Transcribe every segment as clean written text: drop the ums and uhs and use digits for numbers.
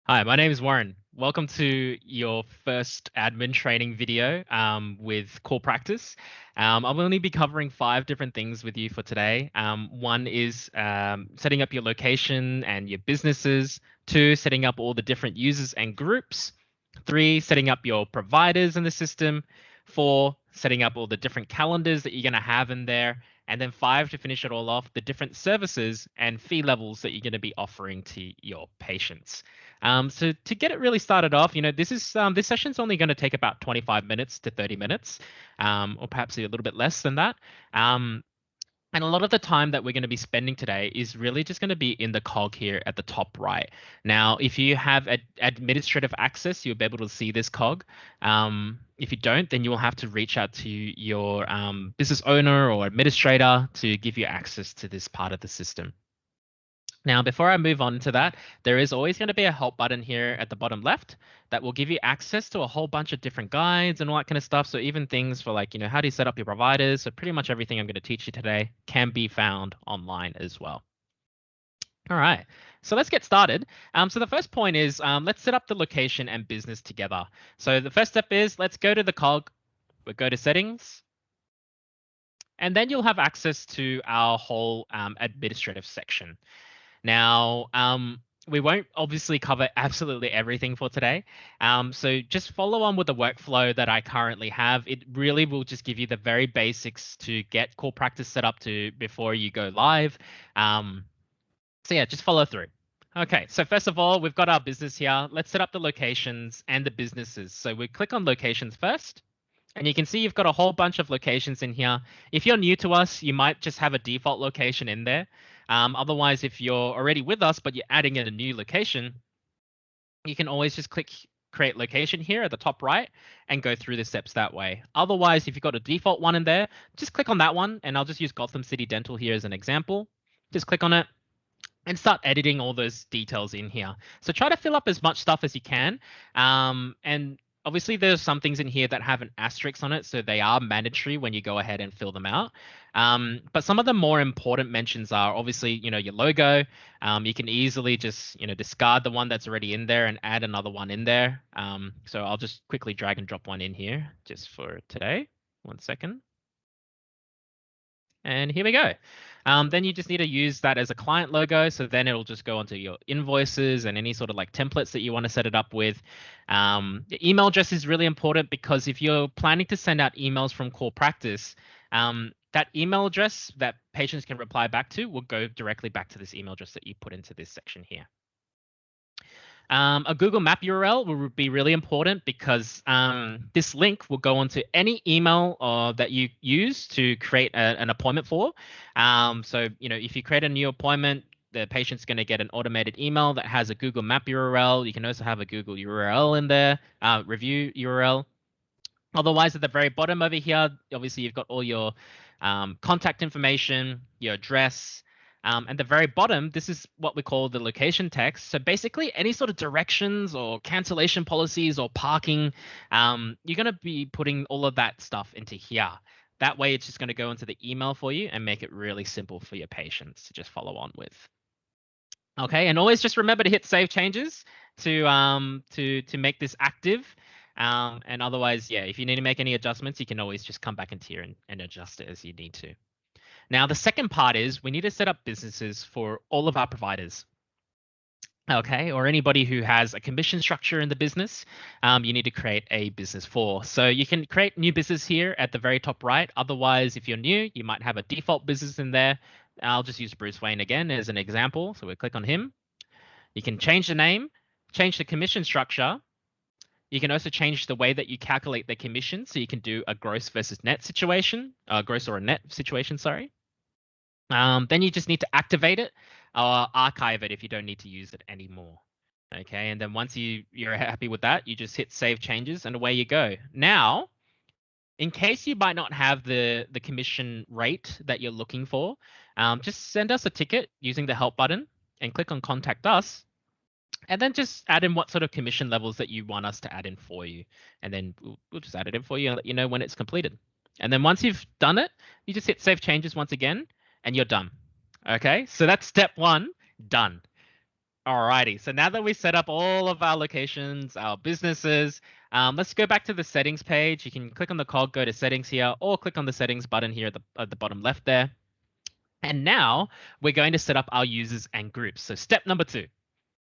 Hi, my name is Warren. Welcome to your first admin training video with Core Practice. I'll only be covering 5 different things with you for today. One is setting up your location and your businesses. 2, setting up all the different users and groups. 3, setting up your providers in the system. 4, setting up all the different calendars that you're going to have in there. And then 5, to finish it all off, the different services and fee levels that you're going to be offering to your patients. So to get it really started off, this session's only going to take about 25 minutes to 30 minutes, or perhaps a little bit less than that. Um, and a lot of the time that we're going to be spending today is really just going to be in the cog here at the top right. Now, if you have administrative access, you'll be able to see this cog. If you don't, then you will have to reach out to your business owner or administrator to give you access to this part of the system. Now, before I move on to that, there is always going to be a help button here at the bottom left that will give you access to a whole bunch of different guides and all that kind of stuff. So even things for like, how do you set up your providers? So pretty much everything I'm going to teach you today can be found online as well. All right, so let's get started. So the first point is let's set up the location and business together. So the first step is let's go to the cog, we'll go to settings, and then you'll have access to our whole administrative section. Now, we won't obviously cover absolutely everything for today. So just follow on with the workflow that I currently have. It really will just give you the very basics to get Core Practice set up to before you go live. So yeah, just follow through. Okay, so first of all, we've got our business here. Let's set up the locations and the businesses. So we click on locations first. And you can see you've got a whole bunch of locations in here. If you're new to us, you might just have a default location in there. Otherwise, if you're already with us, but you're adding in a new location, you can always just click create location here at the top right and go through the steps that way. Otherwise, if you've got a default one in there, just click on that one. And I'll just use Gotham City Dental here as an example. Just click on it and start editing all those details in here. So try to fill up as much stuff as you can. And obviously there's some things in here that have an asterisk on it, so they are mandatory when you go ahead and fill them out. But some of the more important mentions are obviously, your logo. You can easily just, discard the one that's already in there and add another one in there. So I'll just quickly drag and drop one in here just for today. 1 second. And here we go. Then you just need to use that as a client logo. So then it'll just go onto your invoices and any sort of like templates that you want to set it up with. The email address is really important because if you're planning to send out emails from Core Practice, that email address that patients can reply back to will go directly back to this email address that you put into this section here. A Google Map URL will be really important because this link will go onto any email that you use to create an appointment for. So, if you create a new appointment, the patient's going to get an automated email that has a Google Map URL. You can also have a Google URL in there, review URL. Otherwise, at the very bottom over here, obviously you've got all your contact information, your address, and the very bottom, this is what we call the location text. So basically, any sort of directions or cancellation policies or parking, you're going to be putting all of that stuff into here. That way, it's just going to go into the email for you and make it really simple for your patients to just follow on with. Okay, and always just remember to hit save changes to make this active. And otherwise, yeah, if you need to make any adjustments, you can always just come back into here and adjust it as you need to. Now, the second part is we need to set up businesses for all of our providers. Okay, or anybody who has a commission structure in the business, you need to create a business for. So you can create new business here at the very top right. Otherwise, if you're new, you might have a default business in there. I'll just use Bruce Wayne again as an example. So we click on him. You can change the name, change the commission structure. You can also change the way that you calculate the commission. So you can do a gross versus net situation, gross or a net situation, sorry. Then you just need to activate it or archive it if you don't need to use it anymore. Okay, and then once you're happy with that, you just hit save changes and away you go. Now, in case you might not have the commission rate that you're looking for, just send us a ticket using the help button and click on contact us. And then just add in what sort of commission levels that you want us to add in for you. And then we'll just add it in for you and let you know when it's completed. And then once you've done it, you just hit save changes once again and you're done. Okay, so that's step 1, done. Alrighty, so now that we set up all of our locations, our businesses, let's go back to the settings page. You can click on the cog, go to settings here, or click on the settings button here at the bottom left there. And now we're going to set up our users and groups. So step number 2.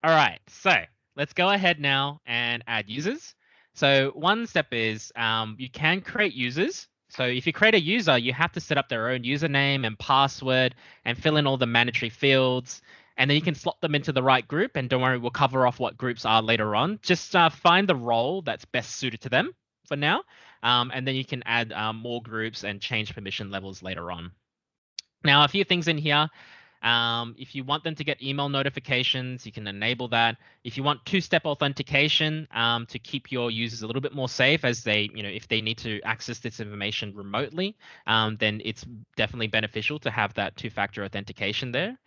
All right, so let's go ahead now and add users. So one step is you can create users. So if you create a user, you have to set up their own username and password and fill in all the mandatory fields. And then you can slot them into the right group. And don't worry, we'll cover off what groups are later on. Just find the role that's best suited to them for now. And then you can add more groups and change permission levels later on. Now, a few things in here. If you want them to get email notifications, you can enable that. If you want two-step authentication to keep your users a little bit more safe as they, if they need to access this information remotely, then it's definitely beneficial to have that two-factor authentication there.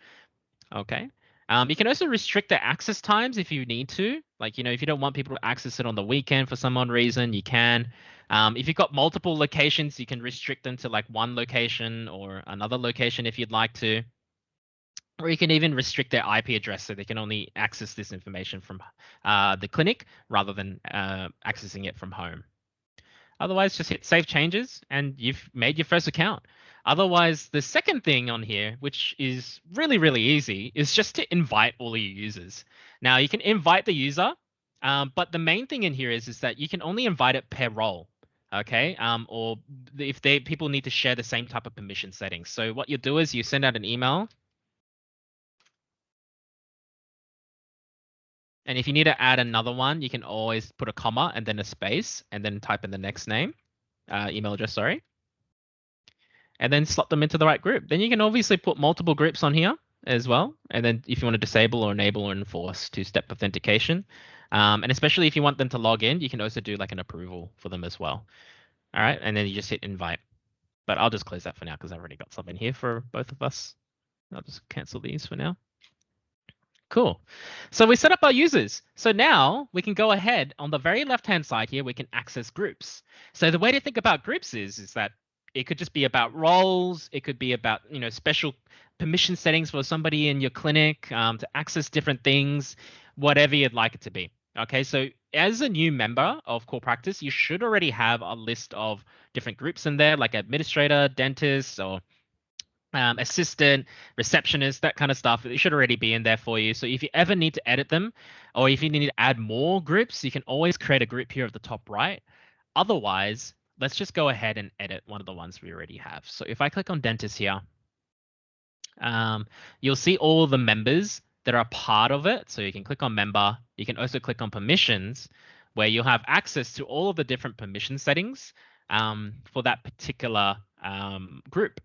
Okay. You can also restrict the access times if you need to. Like, if you don't want people to access it on the weekend for some odd reason, you can. If you've got multiple locations, you can restrict them to like one location or another location if you'd like to. Or you can even restrict their IP address so they can only access this information from the clinic rather than accessing it from home. Otherwise, just hit Save Changes and you've made your first account. Otherwise, the second thing on here, which is really, really easy, is just to invite all your users. Now, you can invite the user, but the main thing in here is that you can only invite it per role, okay? Or if people need to share the same type of permission settings. So what you do is you send out an email. And if you need to add another one, you can always put a comma and then a space and then type in the next name, email address, sorry. And then slot them into the right group. Then you can obviously put multiple groups on here as well. And then if you want to disable or enable or enforce two-step authentication, and especially if you want them to log in, you can also do like an approval for them as well. All right, and then you just hit invite. But I'll just close that for now because I've already got something here for both of us. I'll just cancel these for now. Cool. So we set up our users. So now we can go ahead on the very left-hand side here, we can access groups. So the way to think about groups is that it could just be about roles. It could be about, special permission settings for somebody in your clinic to access different things, whatever you'd like it to be. Okay, so as a new member of Core Practice, you should already have a list of different groups in there, like administrator, dentist, or assistant, receptionist, that kind of stuff. It should already be in there for you. So if you ever need to edit them, or if you need to add more groups, you can always create a group here at the top right. Otherwise, let's just go ahead and edit one of the ones we already have. So if I click on dentist here, you'll see all the members that are part of it. So you can click on member. You can also click on permissions, where you'll have access to all of the different permission settings for that particular group.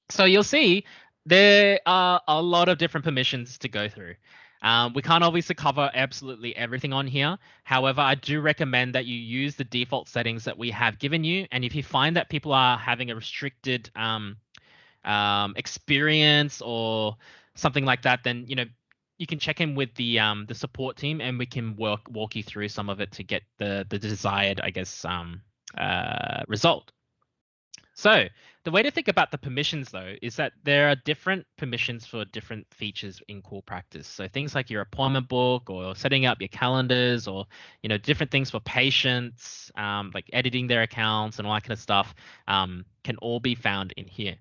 So you'll see there are a lot of different permissions to go through. We can't obviously cover absolutely everything on here. However, I do recommend that you use the default settings that we have given you. And if you find that people are having a restricted experience or something like that, then you can check in with the support team, and we can walk you through some of it to get the desired, I guess, result. So the way to think about the permissions, though, is that there are different permissions for different features in Core Practice. So things like your appointment book or setting up your calendars, or different things for patients, like editing their accounts and all that kind of stuff, can all be found in here.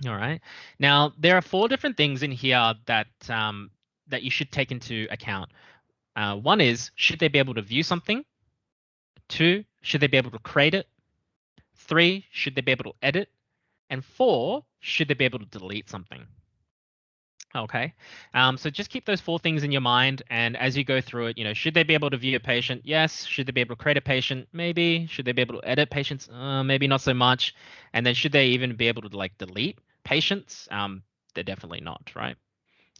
All right. Now there are 4 different things in here that that you should take into account. One is, should they be able to view something? 2, should they be able to create it? 3, should they be able to edit? And 4, should they be able to delete something? Okay, so just keep those 4 things in your mind, and as you go through it, should they be able to view a patient? Yes. Should they be able to create a patient? Maybe. Should they be able to edit patients? Maybe not so much. And then should they even be able to like delete patients? They're definitely not, right?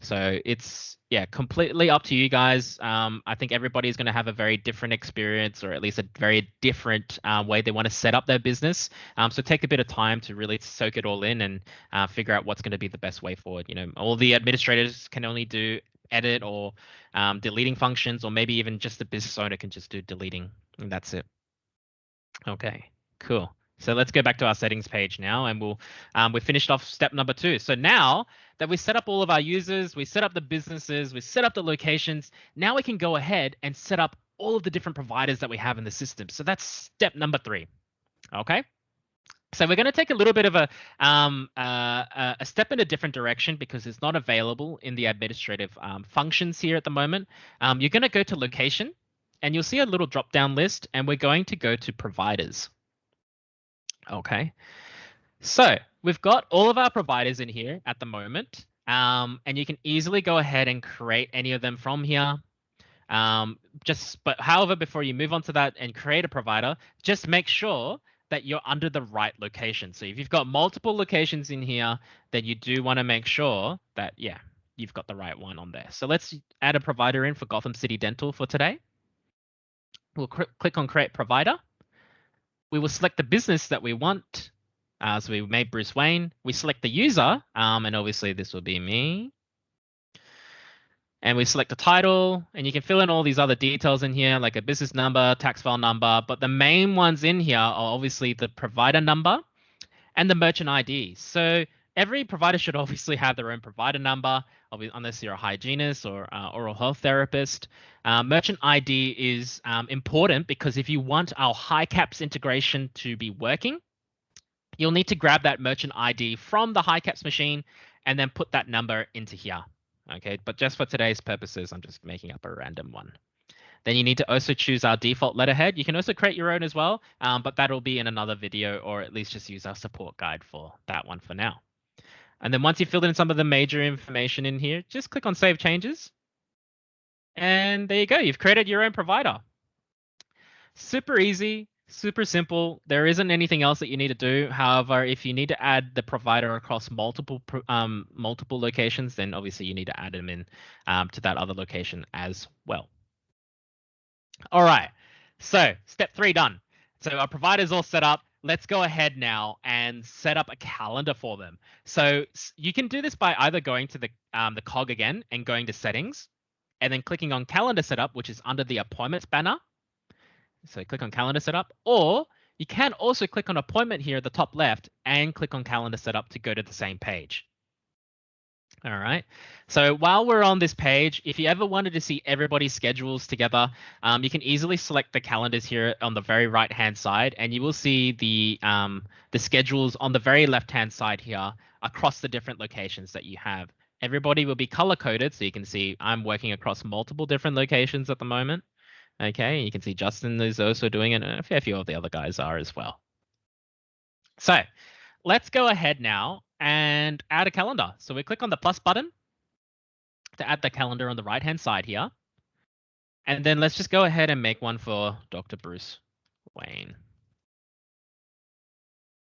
So it's completely up to you guys. I think everybody's going to have a very different experience, or at least a very different way they want to set up their business. So take a bit of time to really soak it all in and figure out what's going to be the best way forward. All the administrators can only do edit or deleting functions, or maybe even just the business owner can just do deleting, and that's it. Okay, cool. So let's go back to our settings page now, and we finished off step number 2. So now that we set up all of our users, we set up the businesses, we set up the locations, now we can go ahead and set up all of the different providers that we have in the system. So that's step number 3. Okay. So we're going to take a little bit of a step in a different direction because it's not available in the administrative functions here at the moment. You're going to go to location, and you'll see a little drop-down list, and we're going to go to providers. Okay. So we've got all of our providers in here at the moment, and you can easily go ahead and create any of them from here. But however, before you move on to that and create a provider, just make sure that you're under the right location. So if you've got multiple locations in here, then you do want to make sure that, yeah, you've got the right one on there. So let's add a provider in for Gotham City Dental for today. We'll click on create provider. We will select the business that we want. So we made Bruce Wayne. We select the user, and obviously this will be me. And we select the title, and you can fill in all these other details in here, like a business number, tax file number. But the main ones in here are obviously the provider number and the merchant ID. So every provider should obviously have their own provider number, unless you're a hygienist or oral health therapist. Merchant ID is important because if you want our HiCaps integration to be working, you'll need to grab that merchant ID from the HiCaps machine and then put that number into here. Okay, but just for today's purposes, I'm just making up a random one. Then you need to also choose our default letterhead. You can also create your own as well, but that'll be in another video, or at least just use our support guide for that one for now. And then once you filled in some of the major information in here, just click on Save Changes. And there you go. You've created your own provider. Super easy, super simple. There isn't anything else that you need to do. However, if you need to add the provider across multiple locations, then obviously you need to add them in to that other location as well. All right, so step 3 done. So our provider's all set up. Let's go ahead now and set up a calendar for them. So you can do this by either going to the cog again and going to settings, and then clicking on calendar setup, which is under the appointments banner. So click on calendar setup, or you can also click on appointment here at the top left and click on calendar setup to go to the same page. All right. So while we're on this page, if you ever wanted to see everybody's schedules together, you can easily select the calendars here on the very right-hand side, and you will see the schedules on the very left-hand side here across the different locations that you have. Everybody will be color-coded, so you can see I'm working across multiple different locations at the moment. Okay, you can see Justin is also doing it, and a fair few of the other guys are as well. So let's go ahead now and add a calendar. So we click on the plus button to add the calendar on the right-hand side here. And then let's just go ahead and make one for Dr. Bruce Wayne.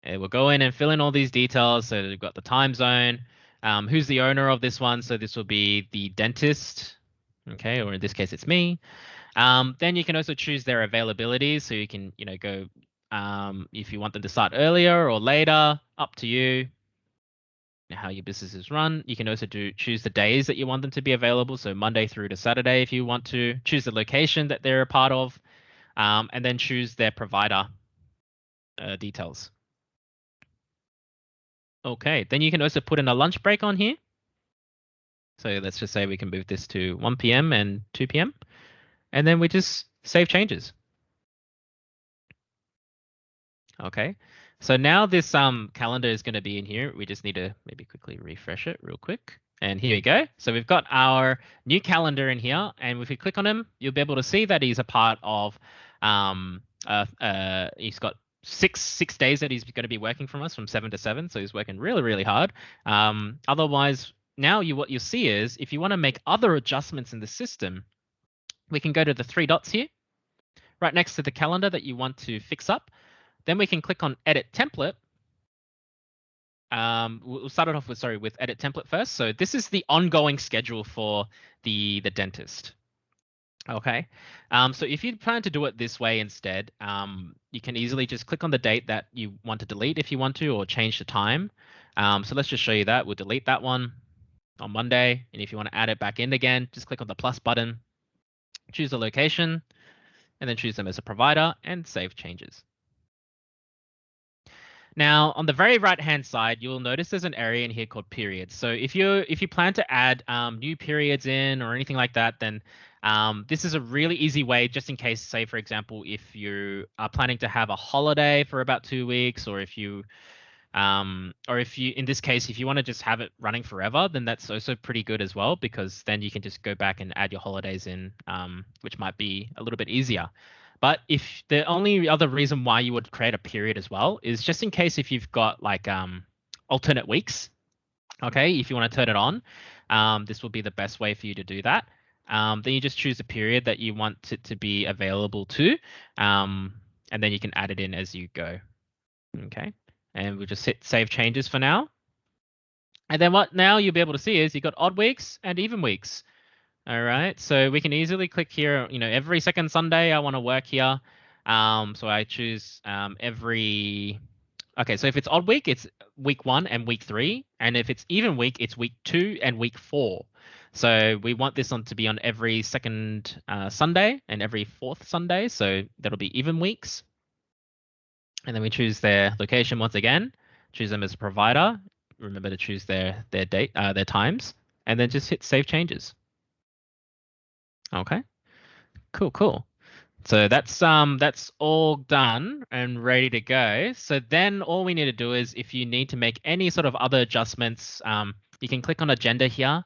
And we'll go in and fill in all these details. So we've got the time zone, who's the owner of this one. So this will be the dentist, okay, or in this case, it's me. Then you can also choose their availability. So you can, go if you want them to start earlier or later, up to you. How your business is run. You can also choose the days that you want them to be available. So Monday through to Saturday, if you want to. Choose the location that they're a part of, and then choose their provider details. Okay, then you can also put in a lunch break on here. So let's just say we can move this to 1 p.m. and 2 p.m. And then we just save changes. Okay, so now this calendar is going to be in here. We just need to maybe quickly refresh it real quick. And here we go. So we've got our new calendar in here. And if you click on him, you'll be able to see that he's a part of, he's got six days that he's going to be working from us from 7 to 7. So he's working really, really hard. Otherwise, now what you'll see is if you want to make other adjustments in the system, we can go to the 3 dots here, right next to the calendar that you want to fix up. Then we can click on Edit Template. We'll start it off with Edit Template first. So this is the ongoing schedule for the dentist. Okay. So if you plan to do it this way instead, you can easily just click on the date that you want to delete if you want to, or change the time. So let's just show you that. We'll delete that one on Monday. And if you want to add it back in again, just click on the plus button, choose the location, and then choose them as a provider and save changes. Now, on the very right-hand side, you'll notice there's an area in here called periods. So if you plan to add new periods in or anything like that, then this is a really easy way, just in case, say, for example, if you are planning to have a holiday for about 2 weeks, or if you, in this case, if you want to just have it running forever, then that's also pretty good as well, because then you can just go back and add your holidays in, which might be a little bit easier. But if the only other reason why you would create a period as well is just in case if you've got like alternate weeks, okay, if you want to turn it on, this will be the best way for you to do that. Then you just choose a period that you want it to be available to, and then you can add it in as you go. Okay, and we'll just hit save changes for now. And then what now you'll be able to see is you've got odd weeks and even weeks. All right, so we can easily click here, every second Sunday I want to work here. So I choose okay, so if it's odd week, it's week 1 and week 3. And if it's even week, it's week 2 and week 4. So we want this to be on every second Sunday and every fourth Sunday. So that'll be even weeks. And then we choose their location once again, choose them as a provider. Remember to choose their date, their times, and then just hit save changes. Okay, cool. So that's all done and ready to go. So then all we need to do is if you need to make any sort of other adjustments, you can click on agenda here,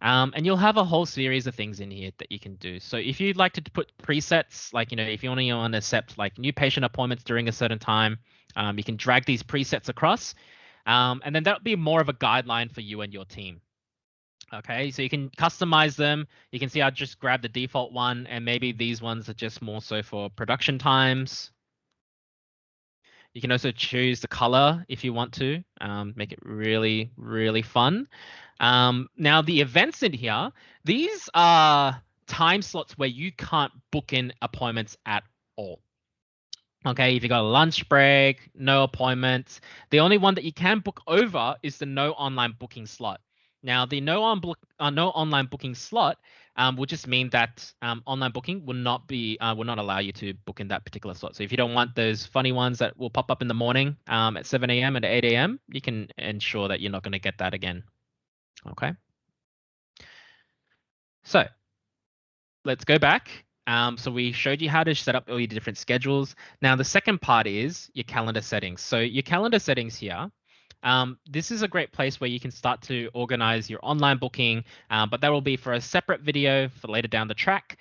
and you'll have a whole series of things in here that you can do. So if you'd like to put presets, like, if you only want to accept like new patient appointments during a certain time, you can drag these presets across, and then that'll be more of a guideline for you and your team. Okay, so you can customize them. You can see I just grabbed the default one, and maybe these ones are just more so for production times. You can also choose the color if you want to, make it really, really fun. Now the events in here, these are time slots where you can't book in appointments at all. Okay, if you got a lunch break, no appointments, the only one that you can book over is the no online booking slot. Now, the no online booking slot will just mean that online booking will not allow you to book in that particular slot. So if you don't want those funny ones that will pop up in the morning at 7 a.m. and 8 a.m., you can ensure that you're not going to get that again. Okay. So let's go back. So we showed you how to set up all your different schedules. Now, the second part is your calendar settings. So your calendar settings here, this is a great place where you can start to organize your online booking, but that will be for a separate video for later down the track.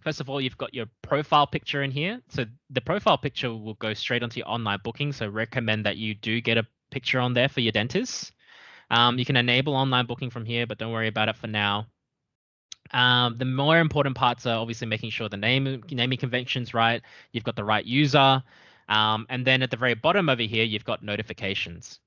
First of all, you've got your profile picture in here. So the profile picture will go straight onto your online booking. So recommend that you do get a picture on there for your dentist. You can enable online booking from here, but don't worry about it for now. The more important parts are obviously making sure the naming convention's right. You've got the right user. And then at the very bottom over here, you've got notifications.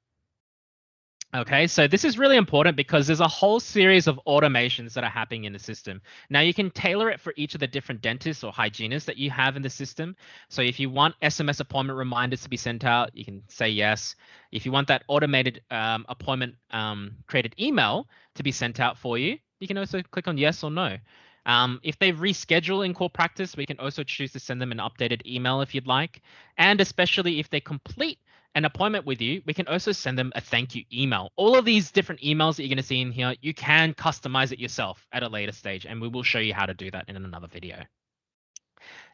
Okay, so this is really important because there's a whole series of automations that are happening in the system. Now you can tailor it for each of the different dentists or hygienists that you have in the system. So if you want SMS appointment reminders to be sent out, you can say yes. If you want that automated appointment created email to be sent out for you, you can also click on yes or no. If they reschedule in core practice, we can also choose to send them an updated email if you'd like. And especially if they complete an appointment with you, we can also send them a thank you email. All of these different emails that you're going to see in here, you can customize it yourself at a later stage, and we will show you how to do that in another video.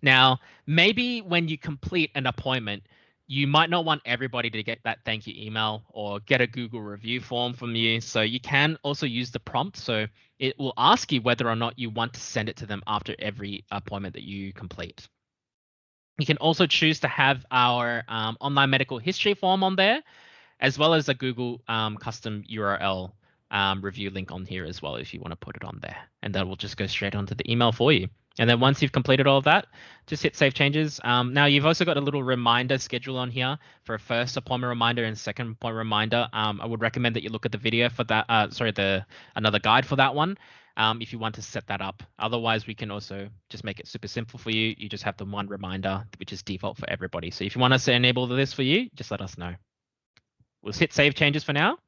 Now, maybe when you complete an appointment, you might not want everybody to get that thank you email or get a Google review form from you. So you can also use the prompt. So it will ask you whether or not you want to send it to them after every appointment that you complete. You can also choose to have our online medical history form on there, as well as a Google custom URL review link on here as well if you want to put it on there. And that will just go straight onto the email for you. And then once you've completed all of that, just hit save changes. Now you've also got a little reminder schedule on here for a first appointment reminder and second appointment reminder. I would recommend that you look at the video for that. Another guide for that one. If you want to set that up. Otherwise, we can also just make it super simple for you. You just have the one reminder, which is default for everybody. So if you want us to enable this for you, just let us know. We'll hit save changes for now.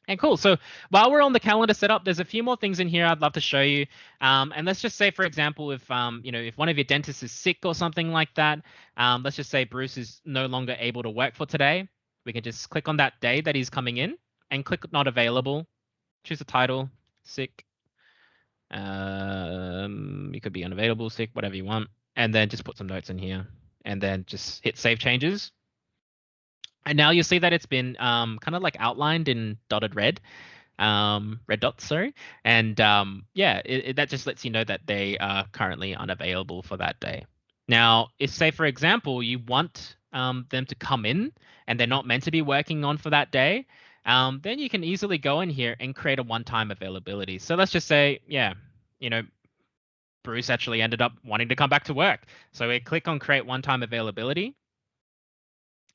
And cool. So while we're on the calendar setup, there's a few more things in here I'd love to show you. And let's just say, for example, if if one of your dentists is sick or something like that, let's just say Bruce is no longer able to work for today. we can just click on that day that he's coming in and click not available. Choose the title, sick. You could be unavailable, sick, whatever you want, and then just put some notes in here, and then just hit save changes. And now you'll see that it's been kind of like outlined in dotted red, red dots, sorry. And yeah, that just lets you know that they are currently unavailable for that day. Now, if say for example you want them to come in and they're not meant to be working on for that day, then you can easily go in here and create a one-time availability. So let's just say, yeah, you know, Bruce actually ended up wanting to come back to work. So we click on create one-time availability.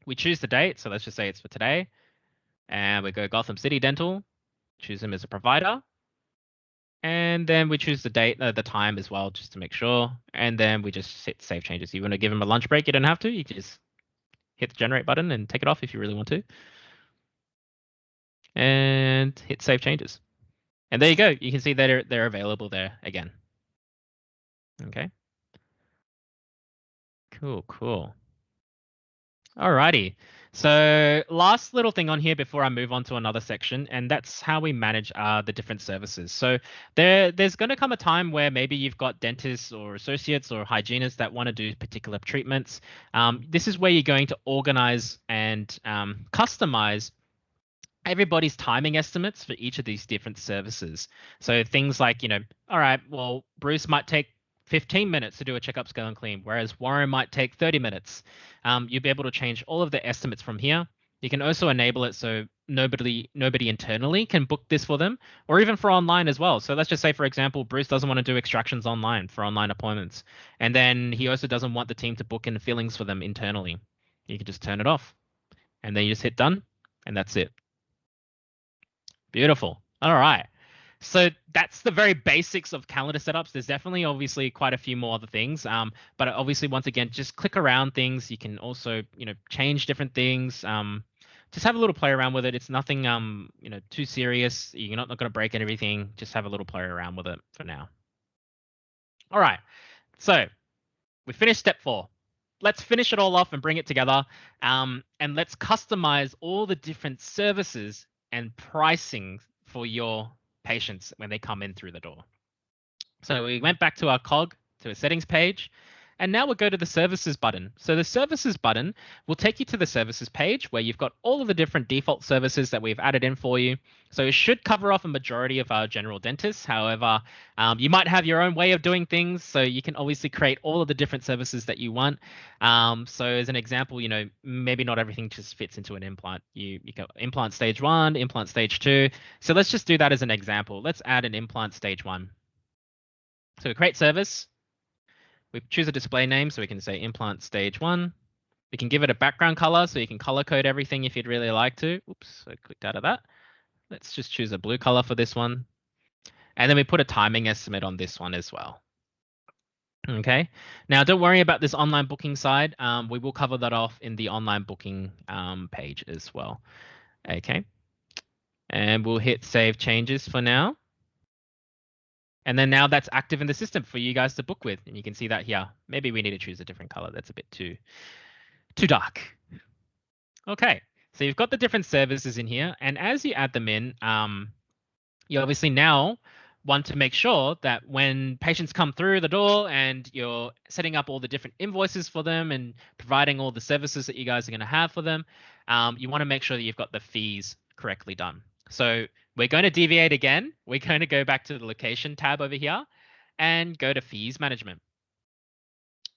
We choose the date. So let's just say it's for today. And we go Gotham City Dental, choose him as a provider. And then we choose the date, the time as well, just to make sure. And then we just hit save changes. You want to give him a lunch break, you don't have to. You can just hit the generate button and take it off if you really want to. And hit save changes. And there you go. You can see that they're available there again. Okay. Cool. Alrighty. So last little thing on here before I move on to another section, and that's how we manage the different services. So there's going to come a time where maybe you've got dentists or associates or hygienists that want to do particular treatments. This is where you're going to organize and customize everybody's timing estimates for each of these different services. So things like, all right, well, Bruce might take 15 minutes to do a checkup, scale, and clean, whereas Warren might take 30 minutes. You'll be able to change all of the estimates from here. You can also enable it so nobody internally can book this for them, or even for online as well. So let's just say, for example, Bruce doesn't want to do extractions online for online appointments, and then he also doesn't want the team to book in fillings for them internally. You can just turn it off, and then you just hit done, and that's it. Beautiful. All right. So that's the very basics of calendar setups. There's definitely obviously quite a few more other things. But obviously, once again, just click around things. You can also, change different things. Just have a little play around with it. It's nothing, too serious. You're not going to break everything. Just have a little play around with it for now. All right. So we finished step 4. Let's finish it all off and bring it together. And let's customize all the different services and pricing for your patients when they come in through the door. So we went back to our cog, to a settings page, and now we'll go to the services button. So the services button will take you to the services page where you've got all of the different default services that we've added in for you. So it should cover off a majority of our general dentists. However, you might have your own way of doing things. So you can obviously create all of the different services that you want. So as an example, maybe not everything just fits into an implant. You got implant stage 1, implant stage 2. So let's just do that as an example. Let's add an implant stage 1. So we create service. We choose a display name, so we can say implant stage 1. We can give it a background color, so you can color code everything if you'd really like to. Oops, I clicked out of that. Let's just choose a blue color for this one. And then we put a timing estimate on this one as well. Okay, now don't worry about this online booking side. We will cover that off in the online booking page as well. Okay, and we'll hit save changes for now. And then now that's active in the system for you guys to book with. And you can see that here. Maybe we need to choose a different color. That's a bit too dark. Okay, so you've got the different services in here. And as you add them in, you obviously now want to make sure that when patients come through the door and you're setting up all the different invoices for them and providing all the services that you guys are going to have for them, you want to make sure that you've got the fees correctly done. So we're going to deviate again. We're going to go back to the location tab over here and go to fees management.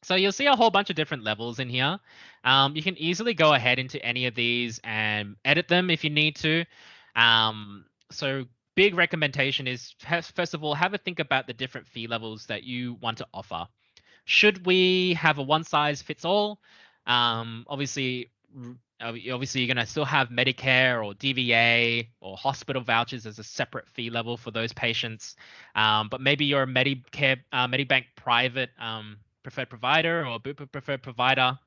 So you'll see a whole bunch of different levels in here. You can easily go ahead into any of these and edit them if you need to. So big recommendation is, first of all, have a think about the different fee levels that you want to offer. Should we have a one size fits all? Obviously, you're going to still have Medicare or DVA or hospital vouchers as a separate fee level for those patients. But maybe you're a Medicare, Medibank private preferred provider or Bupa preferred provider.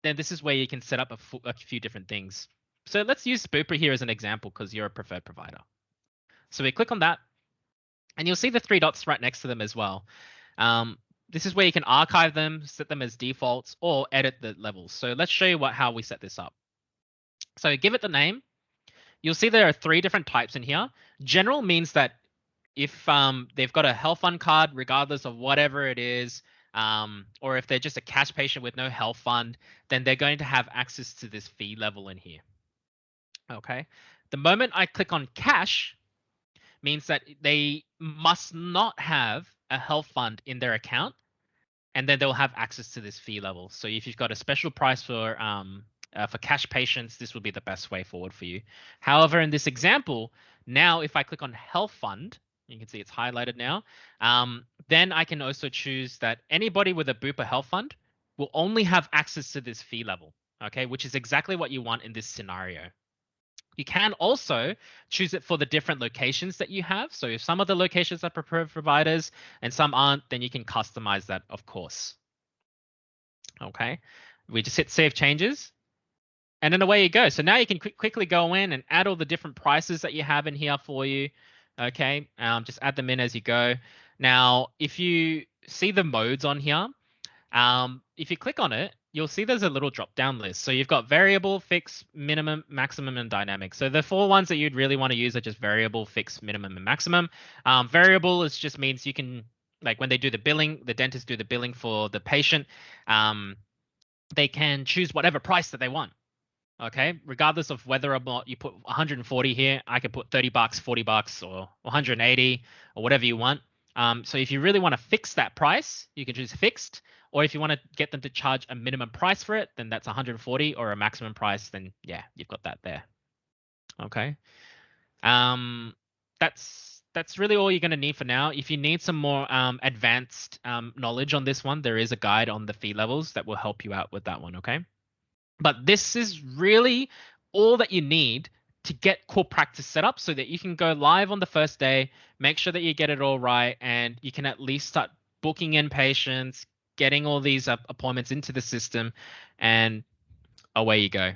Then this is where you can set up a few different things. So let's use Bupa here as an example because you're a preferred provider. So we click on that, and you'll see the 3 dots right next to them as well. This is where you can archive them, set them as defaults, or edit the levels. So let's show you how we set this up. So give it the name. You'll see there are 3 different types in here. General means that if they've got a health fund card, regardless of whatever it is, or if they're just a cash patient with no health fund, then they're going to have access to this fee level in here. Okay. The moment I click on cash, means that they must not have a health fund in their account, and then they'll have access to this fee level. So if you've got a special price for cash patients, this would be the best way forward for you. However, in this example, now if I click on health fund, you can see it's highlighted now, then I can also choose that anybody with a Bupa health fund will only have access to this fee level, okay, which is exactly what you want in this scenario. You can also choose it for the different locations that you have. So if some of the locations are preferred providers and some aren't, then you can customize that, of course. Okay, we just hit save changes, and then away you go. So now you can quickly go in and add all the different prices that you have in here for you. Okay, just add them in as you go. Now, if you see the modes on here, if you click on it, you'll see there's a little drop down list. So you've got variable, fixed, minimum, maximum, and dynamic. So the 4 ones that you'd really want to use are just variable, fixed, minimum, and maximum. Variable is just means you can, like when they do the billing, the dentists do the billing for the patient, they can choose whatever price that they want. Okay, regardless of whether or not you put 140 here, I could put 30 bucks, 40 bucks, or 180, or whatever you want. So if you really want to fix that price, you can choose fixed. Or if you want to get them to charge a minimum price for it, then that's 140, or a maximum price, then yeah, you've got that there. Okay. That's really all you're going to need for now. If you need some more advanced knowledge on this one, there is a guide on the fee levels that will help you out with that one. Okay. But this is really all that you need to get Core Practice set up so that you can go live on the first day, make sure that you get it all right, and you can at least start booking in patients, getting all these appointments into the system, and away you go.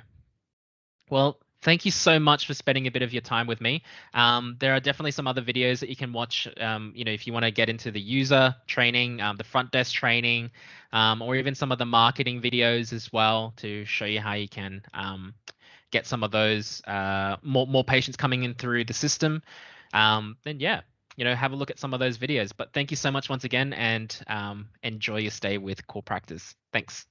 Well, thank you so much for spending a bit of your time with me. There are definitely some other videos that you can watch, if you want to get into the user training, the front desk training, or even some of the marketing videos as well to show you how you can get some of those more patients coming in through the system. Then yeah, have a look at some of those videos. But thank you so much once again, and enjoy your stay with Core Practice. Thanks.